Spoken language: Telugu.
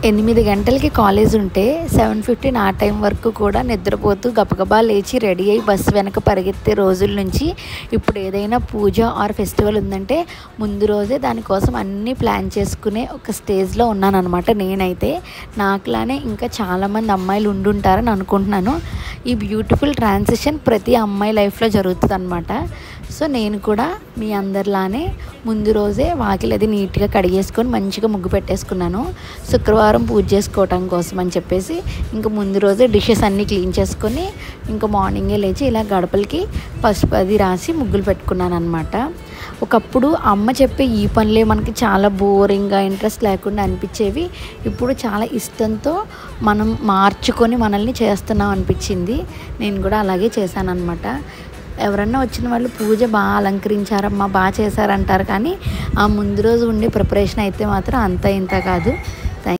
8 గంటలకి కాలేజ్ ఉంటే 7:15 ఆ టైం వరకు కూడా నిద్రపోతూ గబగబా లేచి రెడీ అయ్యి బస్సు వెనక పరిగెత్తే రోజుల నుంచి ఇప్పుడు ఏదైనా పూజ ఆర్ ఫెస్టివల్ ఉందంటే ముందు రోజే దానికోసం అన్నీ ప్లాన్ చేసుకునే ఒక స్టేజ్లో ఉన్నానన్నమాట. నేనైతే నాకులానే ఇంకా చాలామంది అమ్మాయిలు ఉండుంటారని అనుకుంటున్నాను. ఈ బ్యూటిఫుల్ ట్రాన్సిషన్ ప్రతి అమ్మాయి లైఫ్లో జరుగుతుంది అన్నమాట. సో నేను కూడా మీ అందరిలానే ముందు రోజే వాకిలి అది నీట్గా కడిగేసుకొని మంచిగా ముగ్గు పెట్టేసుకున్నాను. శుక్రవారం పూజ చేసుకోవటం కోసం అని చెప్పేసి ఇంకా ముందు రోజే డిషెస్ అన్నీ క్లీన్ చేసుకొని ఇంకా మార్నింగే లేచి ఇలా గడపలకి పసుపు అది రాసి ముగ్గులు పెట్టుకున్నాను అనమాట. ఒకప్పుడు అమ్మ చెప్పే ఈ పనులే మనకి చాలా బోరింగ్గా ఇంట్రెస్ట్ లేకుండా అనిపించేవి. ఇప్పుడు చాలా ఇష్టంతో మనం మార్చుకొని మనల్ని చేస్తున్నాం అనిపించింది. నేను కూడా అలాగే చేశాను అనమాట. ఎవరన్నా వచ్చిన వాళ్ళు పూజ బాగా అలంకరించారమ్మా బాగా చేశారంటారు, కానీ ఆ ముందు రోజు ఉండే ప్రిపరేషన్ అయితే మాత్రం అంత ఇంత కాదు.